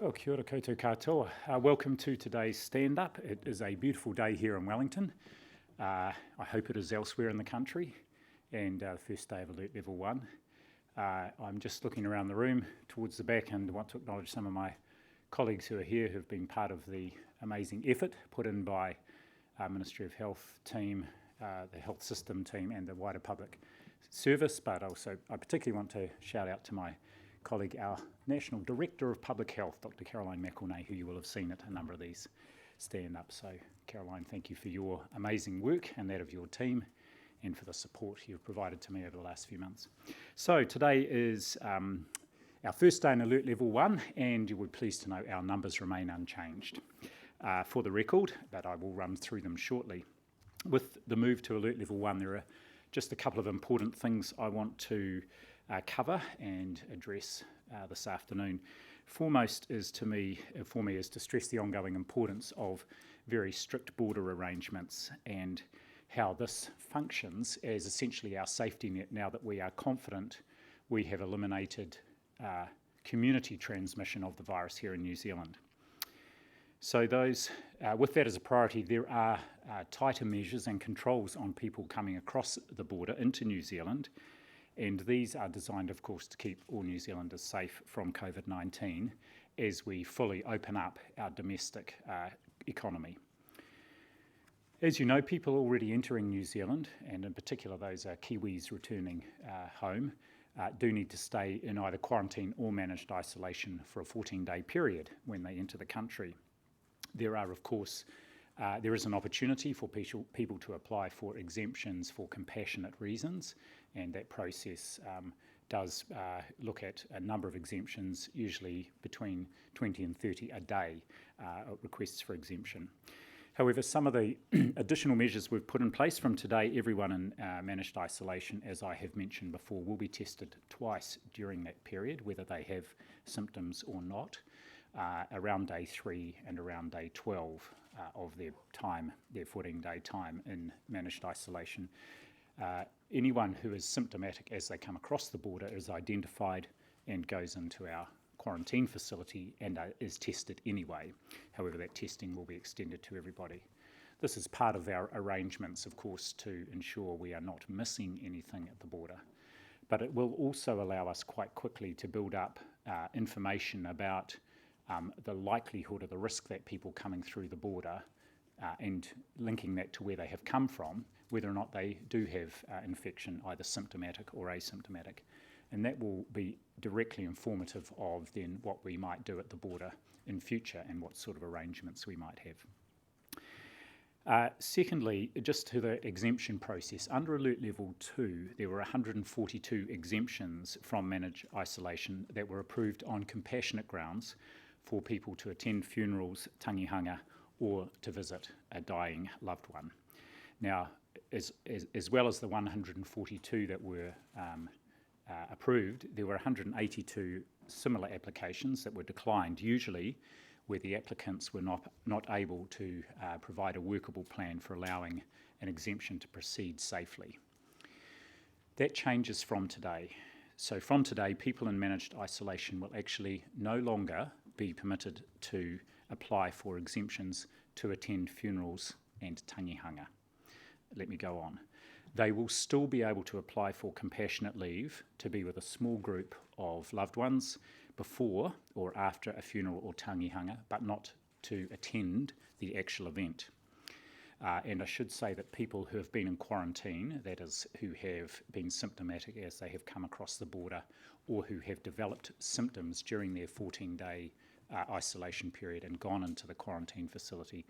Well, kia ora koutou katoa. Welcome to today's stand-up. It is a beautiful day here in Wellington. I hope it is elsewhere in the country, and first day of Alert Level 1. I'm just looking around the room towards the back and want to acknowledge some of my colleagues who are here who have been part of the amazing effort put in by our Ministry of Health team, the health system team and the wider public service, but also I particularly want to shout out to my colleague, our National Director of Public Health, Dr Caroline McElnay, who you will have seen at a number of these stand-ups. So Caroline, thank you for your amazing work and that of your team and for the support you've provided to me over the last few months. So today is our first day in Alert Level 1, and you will be pleased to know our numbers remain unchanged for the record, but I will run through them shortly. With the move to Alert Level 1, there are just a couple of important things I want to cover and address this afternoon. Foremost is for me is to stress the ongoing importance of very strict border arrangements and how this functions as essentially our safety net now that we are confident we have eliminated community transmission of the virus here in New Zealand. So with that as a priority, there are tighter measures and controls on people coming across the border into New Zealand, and these are designed, of course, to keep all New Zealanders safe from COVID-19 as we fully open up our domestic economy. As you know, people already entering New Zealand, and in particular those Kiwis returning home, do need to stay in either quarantine or managed isolation for a 14-day period when they enter the country. There are, of course, there is an opportunity for people to apply for exemptions for compassionate reasons, and that process does look at a number of exemptions, usually between 20 and 30 a day, requests for exemption. However, some of the additional measures we've put in place from today, everyone in managed isolation, as I have mentioned before, will be tested twice during that period, whether they have symptoms or not, around day 3 and around day 12 of their 14-day time in managed isolation. Anyone who is symptomatic as they come across the border is identified and goes into our quarantine facility and is tested anyway. However, that testing will be extended to everybody. This is part of our arrangements, of course, to ensure we are not missing anything at the border. But it will also allow us quite quickly to build up information about the likelihood of the risk that people coming through the border and linking that to where they have come from, whether or not they do have infection, either symptomatic or asymptomatic. And that will be directly informative of then what we might do at the border in future and what sort of arrangements we might have. Secondly, just to the exemption process, under Alert Level 2, there were 142 exemptions from managed isolation that were approved on compassionate grounds for people to attend funerals, tangihanga, or to visit a dying loved one. Now, as well as the 142 that were approved, there were 182 similar applications that were declined, usually where the applicants were not able to provide a workable plan for allowing an exemption to proceed safely. That changes from today. So from today, people in managed isolation will actually no longer be permitted to apply for exemptions to attend funerals and tangihanga. Let me go on. They will still be able to apply for compassionate leave to be with a small group of loved ones before or after a funeral or tangihanga, but not to attend the actual event. And I should say that people who have been in quarantine, that is, who have been symptomatic as they have come across the border or who have developed symptoms during their 14-day isolation period and gone into the quarantine facility,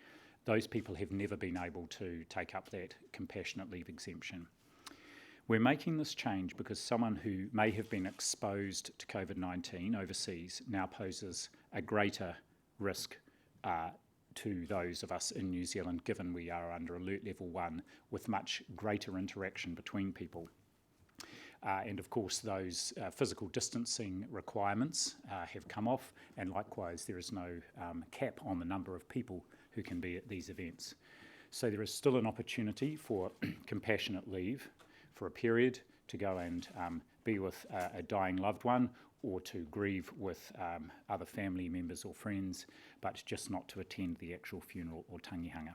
those people have never been able to take up that compassionate leave exemption. We're making this change because someone who may have been exposed to COVID-19 overseas now poses a greater risk to those of us in New Zealand, given we are under Alert Level 1 with much greater interaction between people. And of course, those physical distancing requirements have come off, and likewise there is no cap on the number of people who can be at these events. So there is still an opportunity for compassionate leave for a period to go and be with a dying loved one or to grieve with other family members or friends, but just not to attend the actual funeral or tangihanga.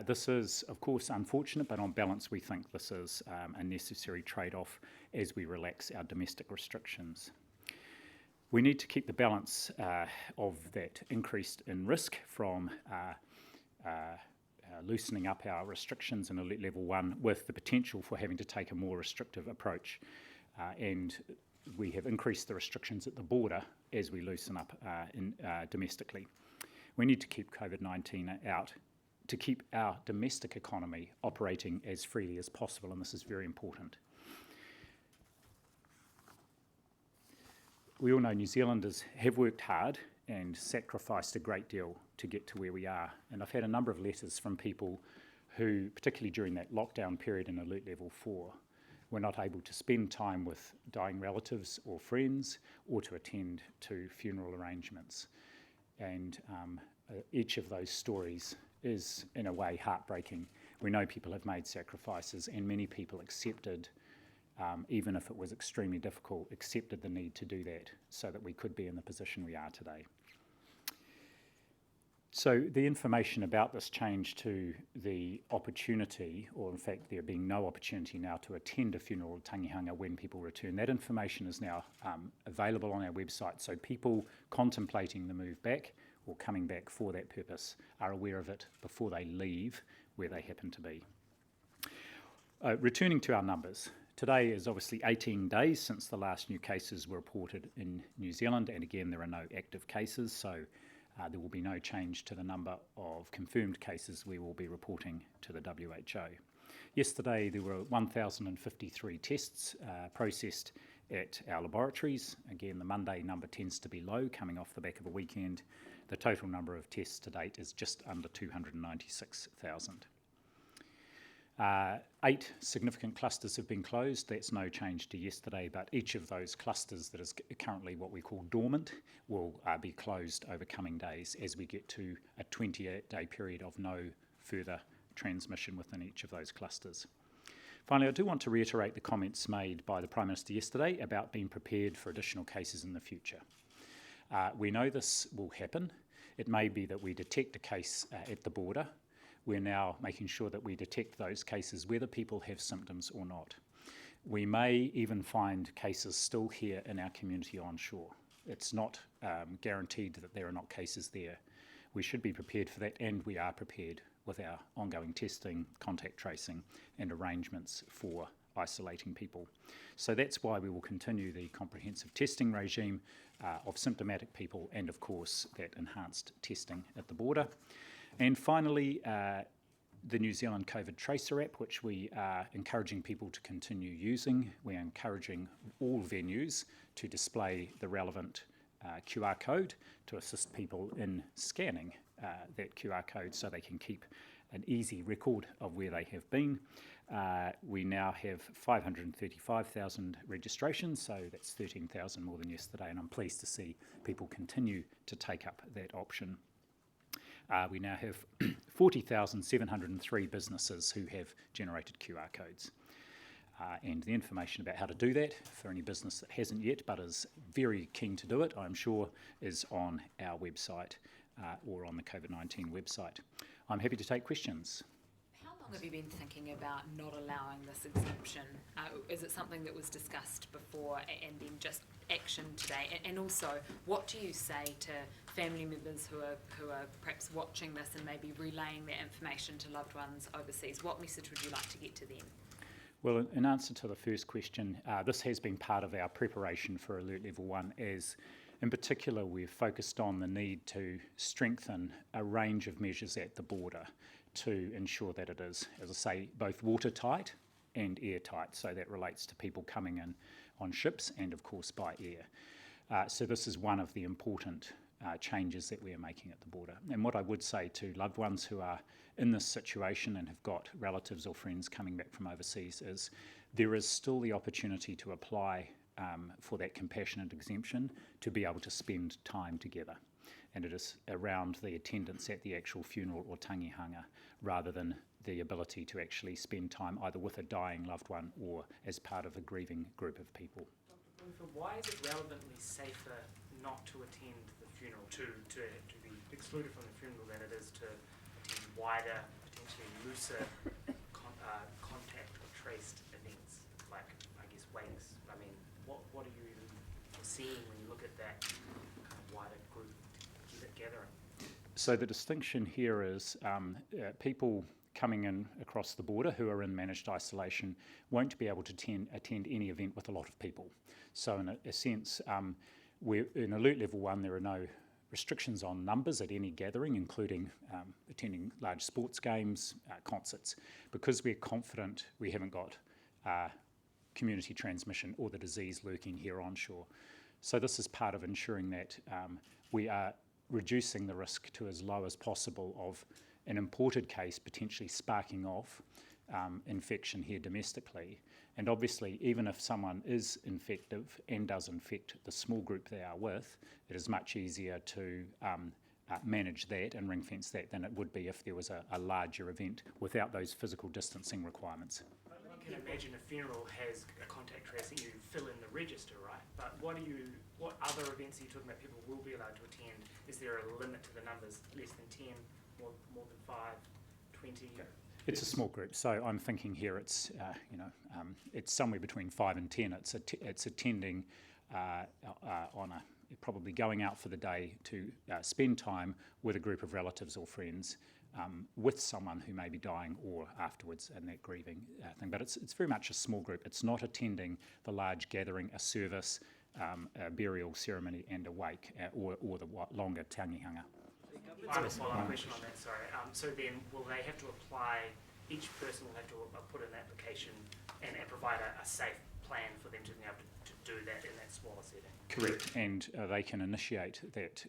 This is, of course, unfortunate, but on balance we think this is a necessary trade-off as we relax our domestic restrictions. We need to keep the balance of that increase in risk from loosening up our restrictions in Alert Level 1 with the potential for having to take a more restrictive approach. And we have increased the restrictions at the border as we loosen up domestically. We need to keep COVID-19 out to keep our domestic economy operating as freely as possible, and this is very important. We all know New Zealanders have worked hard and sacrificed a great deal to get to where we are. And I've had a number of letters from people who, particularly during that lockdown period in Alert Level 4, were not able to spend time with dying relatives or friends or to attend to funeral arrangements. And each of those stories is, in a way, heartbreaking. We know people have made sacrifices, and many people accepted, even if it was extremely difficult, accepted the need to do that so that we could be in the position we are today. So the information about this change to the opportunity, or in fact there being no opportunity now to attend a funeral or tangihanga when people return, that information is now available on our website, so people contemplating the move back or coming back for that purpose are aware of it before they leave where they happen to be. Returning to our numbers, today is obviously 18 days since the last new cases were reported in New Zealand, and again there are no active cases, so there will be no change to the number of confirmed cases we will be reporting to the WHO. Yesterday there were 1,053 tests processed at our laboratories. Again, the Monday number tends to be low, coming off the back of a weekend. The total number of tests to date is just under 296,000. 8 significant clusters have been closed. That's no change to yesterday, but each of those clusters that is currently what we call dormant will be closed over coming days as we get to a 28-day period of no further transmission within each of those clusters. Finally, I do want to reiterate the comments made by the Prime Minister yesterday about being prepared for additional cases in the future. We know this will happen. It may be that we detect a case at the border. We're now making sure that we detect those cases whether people have symptoms or not. We may even find cases still here in our community onshore. It's not guaranteed that there are not cases there. We should be prepared for that, and we are prepared with our ongoing testing, contact tracing, and arrangements for isolating people. So that's why we will continue the comprehensive testing regime of symptomatic people, and of course that enhanced testing at the border. And finally, the New Zealand COVID Tracer app, which we are encouraging people to continue using. We are encouraging all venues to display the relevant QR code to assist people in scanning that QR code so they can keep an easy record of where they have been. We now have 535,000 registrations, so that's 13,000 more than yesterday, and I'm pleased to see people continue to take up that option. We now have 40,703 businesses who have generated QR codes. And the information about how to do that for any business that hasn't yet but is very keen to do it, I'm sure, is on our website or on the COVID-19 website. I'm happy to take questions. How long have you been thinking about not allowing this exemption? Is it something that was discussed before and then just action today? And also, what do you say to family members who are perhaps watching this and maybe relaying their information to loved ones overseas? What message would you like to get to them? Well, in answer to the first question, this has been part of our preparation for Alert Level 1, as in particular we've focused on the need to strengthen a range of measures at the border to ensure that it is, as I say, both watertight and airtight. So that relates to people coming in on ships and of course by air. So this is one of the important changes that we are making at the border. And what I would say to loved ones who are in this situation and have got relatives or friends coming back from overseas is there is still the opportunity to apply for that compassionate exemption to be able to spend time together. And it is around the attendance at the actual funeral or tangihanga rather than the ability to actually spend time either with a dying loved one or as part of a grieving group of people. Dr. Bloomfield, why is it relevantly safer not to attend the funeral, to be excluded from the funeral than it is to attend wider, potentially looser contact or traced events, like, I guess, wakes? I mean, what are you seeing when you look at that kind of wider group gathering? So the distinction here is people coming in across the border who are in managed isolation won't be able to attend any event with a lot of people. So in a sense, we're in Alert Level 1, there are no restrictions on numbers at any gathering, including attending large sports games, concerts, because we're confident we haven't got community transmission or the disease lurking here onshore. So this is part of ensuring that we are reducing the risk to as low as possible of an imported case potentially sparking off infection here domestically. And obviously, even if someone is infective and does infect the small group they are with, it is much easier to manage that and ring fence that than it would be if there was a larger event without those physical distancing requirements. You can imagine a funeral has a contact tracing, you fill in the register, right? But what other events are you talking about people will be allowed to attend? Is there a limit to the numbers, less than 10, more than 5, 20? It's a small group, so I'm thinking here it's it's somewhere between 5 and 10. It's attending on probably going out for the day to spend time with a group of relatives or friends with someone who may be dying or afterwards in that grieving thing. But it's very much a small group. It's not attending the large gathering, a service, a burial ceremony and a wake or the longer tangihanga. I have a follow-up question on that, sorry. So then will they have to apply, each person will have to put in an application and provide a safe plan for them to be able to do that in that smaller setting? Correct, and they can initiate that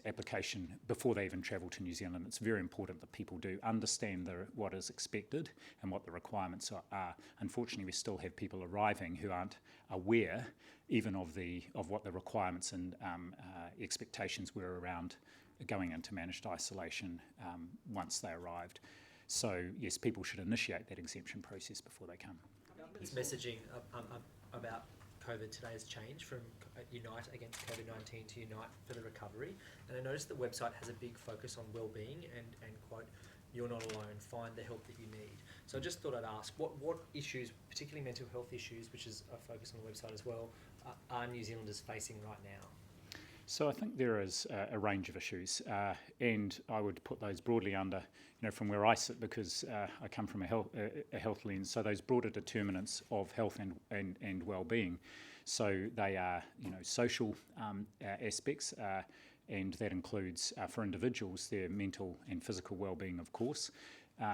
application before they even travel to New Zealand. It's very important that people do understand what is expected and what the requirements are. Unfortunately, we still have people arriving who aren't aware even of what the requirements and expectations were around going into managed isolation once they arrived. So yes, people should initiate that exemption process before they come. Government's messaging about COVID today has changed from Unite Against COVID-19 to Unite for the Recovery, and I noticed the website has a big focus on wellbeing and quote, "You're not alone, find the help that you need." So I just thought I'd ask, what issues, particularly mental health issues, which is a focus on the website as well, are New Zealanders facing right now? So I think there is a range of issues, and I would put those broadly under, from where I sit, because I come from a health lens. So those broader determinants of health and well-being. So they are, social aspects, and that includes for individuals their mental and physical well-being, of course.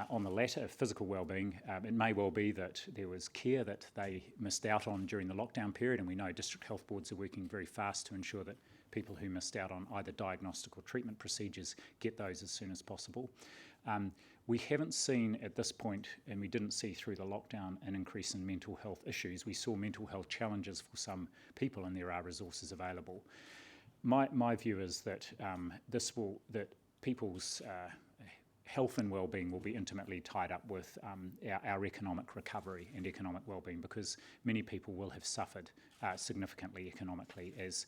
On the latter, physical well-being, it may well be that there was care that they missed out on during the lockdown period, and we know district health boards are working very fast to ensure that people who missed out on either diagnostic or treatment procedures get those as soon as possible. We haven't seen at this point, and we didn't see through the lockdown, an increase in mental health issues. We saw mental health challenges for some people, and there are resources available. My view is that that people's health and well-being will be intimately tied up with our economic recovery and economic well-being, because many people will have suffered significantly economically as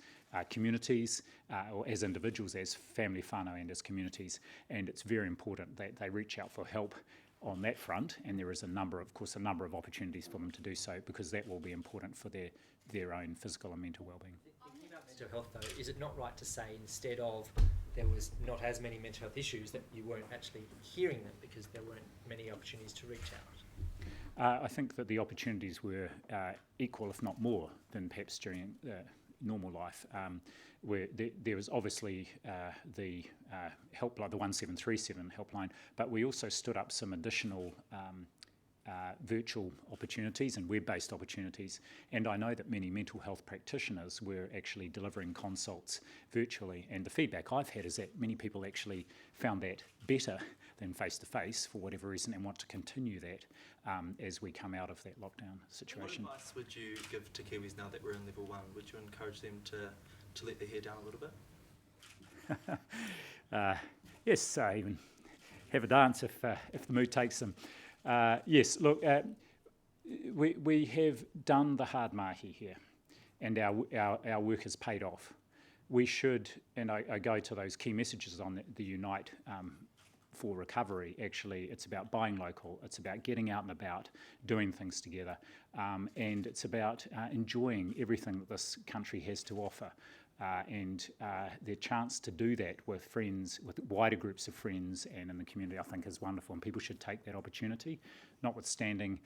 communities or as individuals, as family whānau and as communities, and it's very important that they reach out for help on that front, and there is a number of opportunities for them to do so, because that will be important for their own physical and mental well-being. Thinking about mental health though, is it not right to say instead of there was not as many mental health issues that you weren't actually hearing them because there weren't many opportunities to reach out? I think that the opportunities were equal, if not more, than perhaps during normal life. Where there was obviously the helpline, the 1737 helpline, but we also stood up some additional virtual opportunities and web-based opportunities, and I know that many mental health practitioners were actually delivering consults virtually, and the feedback I've had is that many people actually found that better than face-to-face for whatever reason, and want to continue that as we come out of that lockdown situation. What advice would you give to Kiwis now that we're in level 1? Would you encourage them to let their hair down a little bit? Yes, even have a dance if the mood takes them. Yes, look, we have done the hard mahi here, and our work has paid off. We should, and I go to those key messages on the Unite for recovery. Actually, it's about buying local, it's about getting out and about, doing things together, and it's about enjoying everything that this country has to offer. And the chance to do that with friends, with wider groups of friends and in the community, I think is wonderful, and people should take that opportunity. Notwithstanding,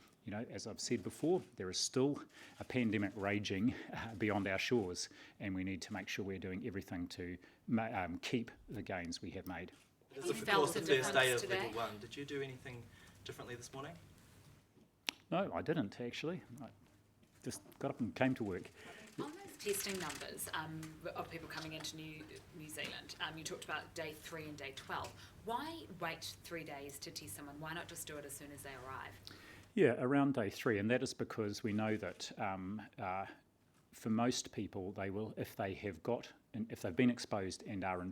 as I've said before, there is still a pandemic raging beyond our shores, and we need to make sure we're doing everything to keep the gains we have made. It You is, of felt course, a the first day difference of today? level 1. Did you do anything differently this morning? No, I didn't actually. I just got up and came to work. On those testing numbers of people coming into New Zealand, you talked about day 3 and day 12. Why wait 3 days to test someone? Why not just do it as soon as they arrive? Yeah, around day 3, and that is because we know that for most people, they will, if they've been exposed and are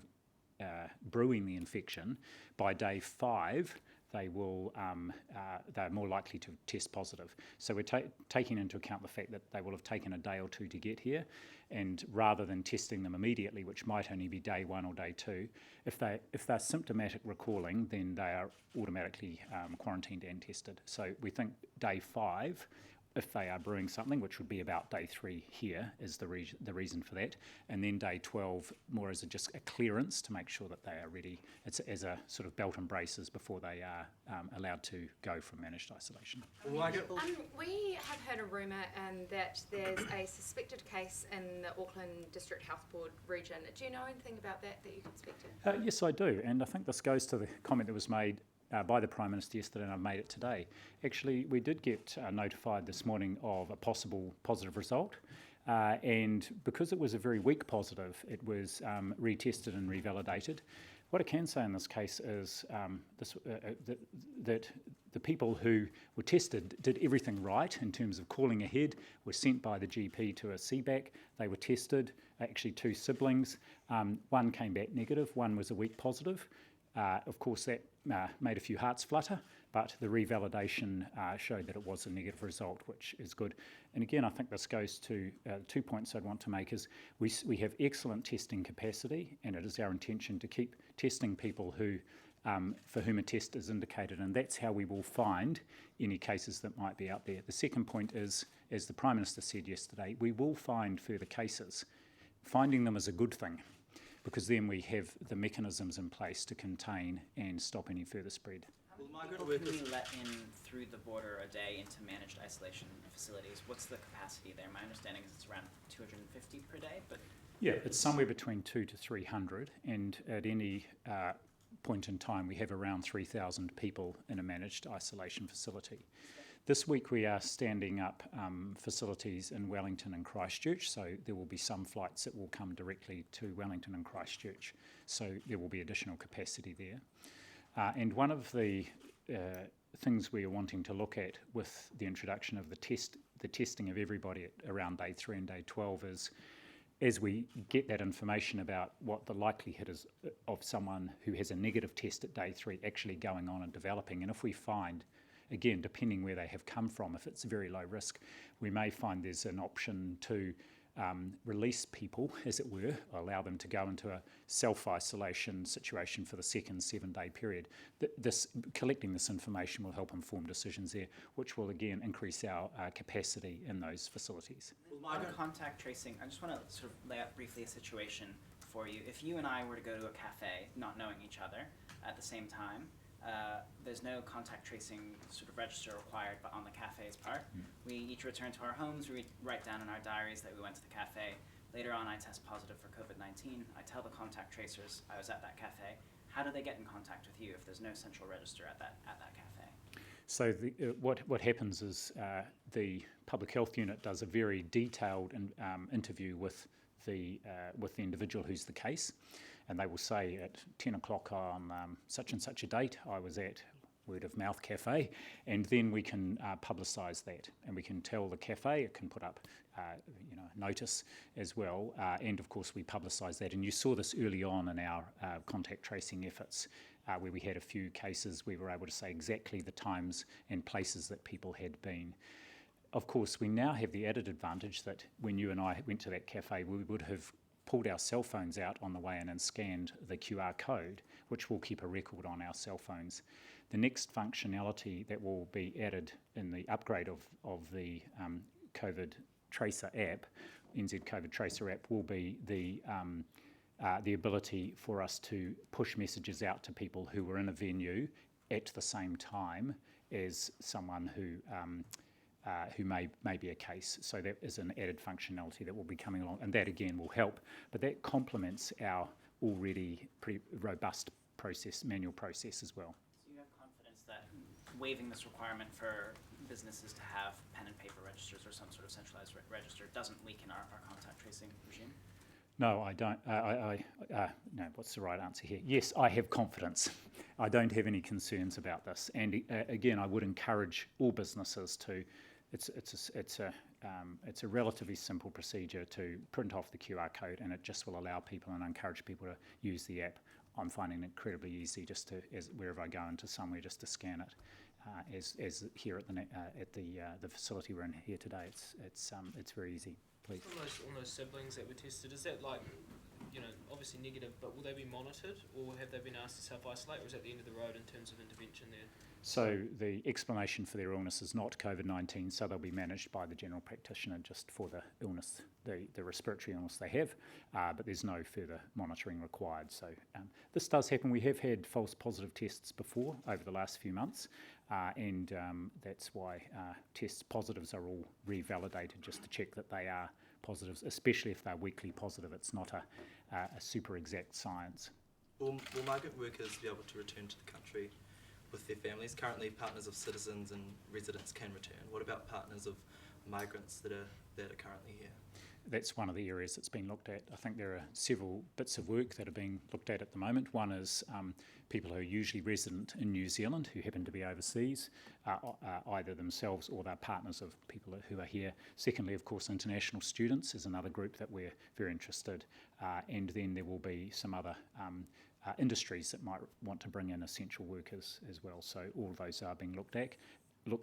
brewing the infection, by day 5, they're more likely to test positive. So we're taking into account the fact that they will have taken a day or 2 to get here, and rather than testing them immediately, which might only be day 1 or day 2, if they're symptomatic recalling, then they are automatically quarantined and tested. So we think day 5, if they are brewing something, which would be about day 3 here, is the reason for that. And then day 12, more as just a clearance to make sure that they are ready. It's as a sort of belt and braces before they are allowed to go from managed isolation. Well, I get- We have heard a rumour that there's a suspected case in the Auckland District Health Board region. Do you know anything about that you can speak to? Yes, I do, and I think this goes to the comment that was made by the Prime Minister yesterday, and I've made it today. Actually, we did get notified this morning of a possible positive result, and because it was a very weak positive, it was retested and revalidated. What I can say in this case is that the people who were tested did everything right in terms of calling ahead, were sent by the GP to a CBAC, they were tested, actually 2 siblings, one came back negative, one was a weak positive. Of course, that made a few hearts flutter, but the revalidation showed that it was a negative result, which is good. And again, I think this goes to 2 points I'd want to make is we have excellent testing capacity, and it is our intention to keep testing people who for whom a test is indicated, and that's how we will find any cases that might be out there. The second point is, as the Prime Minister said yesterday, we will find further cases. Finding them is a good thing, because then we have the mechanisms in place to contain and stop any further spread. Well, Margaret, People can we let in through the border a day into managed isolation facilities? What's the capacity there? My understanding is it's around 250 per day, but... Yeah, it's somewhere between 200 to 300, and at any point in time we have around 3,000 people in a managed isolation facility. This week we are standing up facilities in Wellington and Christchurch, so there will be some flights that will come directly to Wellington and Christchurch, so there will be additional capacity there. And one of the things we are wanting to look at with the introduction of the testing of everybody at around day 3 and day 12 is, as we get that information about what the likelihood is of someone who has a negative test at day 3 actually going on and developing, and if we find, again, depending where they have come from, if it's very low risk, we may find there's an option to release people, as it were, or allow them to go into a self-isolation situation for the second 7-day period. Collecting this information will help inform decisions there, which will again increase our capacity in those facilities. On contact tracing, I just want to sort of lay out briefly a situation for you. If you and I were to go to a cafe, not knowing each other, at the same time, there's no contact tracing sort of register required, but on the cafe's part. We each return to our homes, we write down in our diaries that we went to the cafe. Later on, I test positive for COVID-19. I tell the contact tracers I was at that cafe. How do they get in contact with you if there's no central register at that cafe? So what happens is the public health unit does a very detailed interview with the individual who's the case, and they will say at 10 o'clock on such and such a date I was at Word of Mouth Cafe, and then we can publicise that, and we can tell the cafe, it can put up notice as well, and of course we publicise that. And you saw this early on in our contact tracing efforts, where we had a few cases we were able to say exactly the times and places that people had been. of course, we now have the added advantage that when you and I went to that cafe, we would have pulled our cell phones out on the way in and scanned the QR code, which will keep a record on our cell phones. The next functionality that will be added in the upgrade of the COVID Tracer app, NZ COVID Tracer app, will be the ability for us to push messages out to people who were in a venue at the same time as someone who may be a case. So that is an added functionality that will be coming along, and that again will help. But that complements our already pretty robust manual process as well. So you have confidence that waiving this requirement for businesses to have pen and paper registers or some sort of centralized register doesn't weaken our contact tracing regime? No, I don't. No, what's the right answer here? Yes, I have confidence. I don't have any concerns about this. And again, I would encourage all businesses to. It's a relatively simple procedure to print off the QR code, and it just will allow people and encourage people to use the app. I'm finding it incredibly easy just to, wherever I go into somewhere, just to scan it. As here at the facility we're in here today, it's very easy. Please. On those siblings that were tested, is that obviously negative, but will they be monitored, or have they been asked to self-isolate, or is that the end of the road in terms of intervention there? So the explanation for their illness is not COVID-19, so they'll be managed by the general practitioner just for the illness, the respiratory illness they have, but there's no further monitoring required. So this does happen. We have had false positive tests before over the last few months, and that's why test positives are all revalidated just to check that they are positives, especially if they're weakly positive. It's not a super exact science. Will migrant workers be able to return to the country with their families? Currently, partners of citizens and residents can return. What about partners of migrants that are currently here? That's one of the areas that's been looked at. I think there are several bits of work that are being looked at the moment. One is people who are usually resident in New Zealand who happen to be overseas, either themselves or they're partners of people who are here. Secondly, of course, international students is another group that we're very interested. And then there will be some other industries that might want to bring in essential workers as well. So all of those are being looked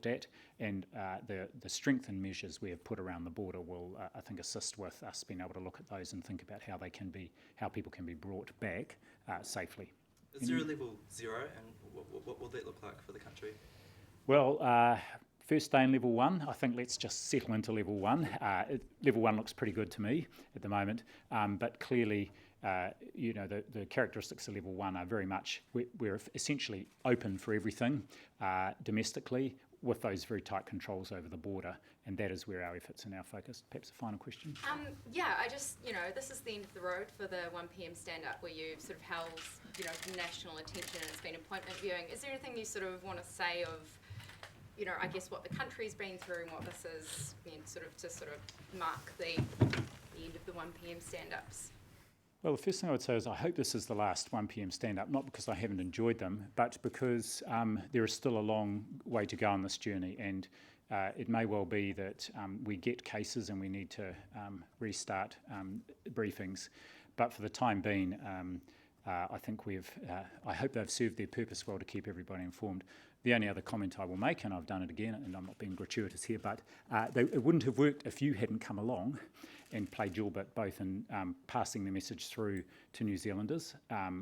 at, and the strengthened measures we have put around the border will, I think, assist with us being able to look at those and think about how people can be brought back safely. Is there a level 0, and what will that look like for the country? Well, first day in level 1, I think let's just settle into level 1. Level 1 looks pretty good to me at the moment, but clearly the characteristics of level 1 are very much, we're essentially open for everything domestically with those very tight controls over the border, and that is where our efforts and our focus. Perhaps a final question? I just, this is the end of the road for the 1pm stand-up where you've sort of held, national attention and it's been appointment viewing. Is there anything you sort of want to say of, I guess what the country's been through and what this is, to mark the end of the 1pm stand-ups? Well, the first thing I would say is I hope this is the last 1pm stand-up, not because I haven't enjoyed them, but because there is still a long way to go on this journey, and it may well be that we get cases and we need to restart briefings. But for the time being, I think I hope they've served their purpose well to keep everybody informed. The only other comment I will make, and I've done it again, and I'm not being gratuitous here, but it wouldn't have worked if you hadn't come along and played your bit, both in passing the message through to New Zealanders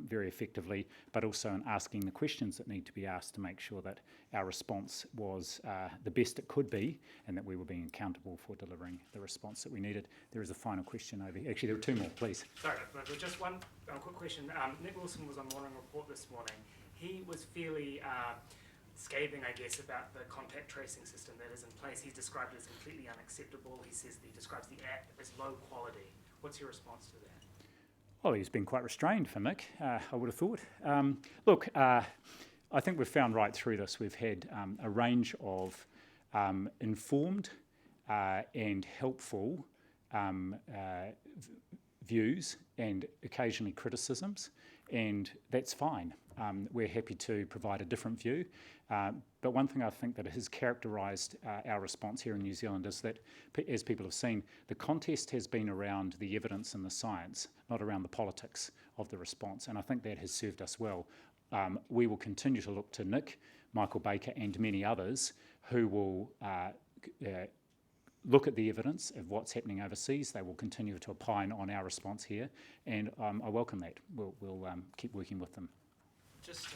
very effectively, but also in asking the questions that need to be asked to make sure that our response was the best it could be, and that we were being accountable for delivering the response that we needed. There is a final question over here. Actually, there are two more, please. Sorry, but just one quick question. Nick Wilson was on Morning Report this morning. He was fairly scathing, I guess, about the contact tracing system that is in place. He's described it as completely unacceptable. He describes the app as low quality. What's your response to that? Well, he's been quite restrained for Nick, I would have thought. Look, I think we've found right through this, we've had a range of informed and helpful views and occasionally criticisms, and that's fine. We're happy to provide a different view. But one thing I think that has characterised our response here in New Zealand is that, as people have seen, the contest has been around the evidence and the science, not around the politics of the response, and I think that has served us well. We will continue to look to Nick, Michael Baker and many others who will look at the evidence of what's happening overseas. They will continue to opine on our response here, and I welcome that. We'll keep working with them. Just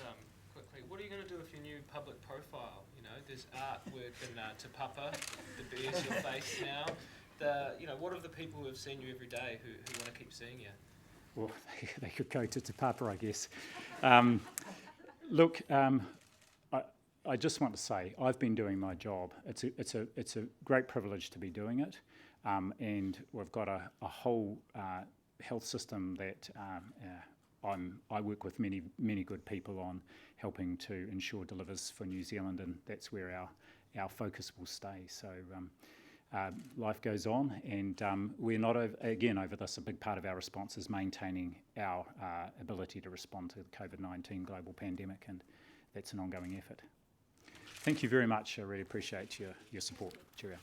quickly, what are you going to do with your new public profile? You know, there's artwork in Te Papa, the bears your face now. What of the people who have seen you every day who want to keep seeing you? Well, they could go to Te Papa, I guess. Look, I just want to say I've been doing my job. It's a great privilege to be doing it, and we've got a whole health system that I work with many good people on helping to ensure delivers for New Zealand, and that's where our focus will stay. So life goes on, and we're not over this. A big part of our response is maintaining our ability to respond to the COVID-19 global pandemic, and that's an ongoing effort. Thank you very much. I really appreciate your support. Cheerio.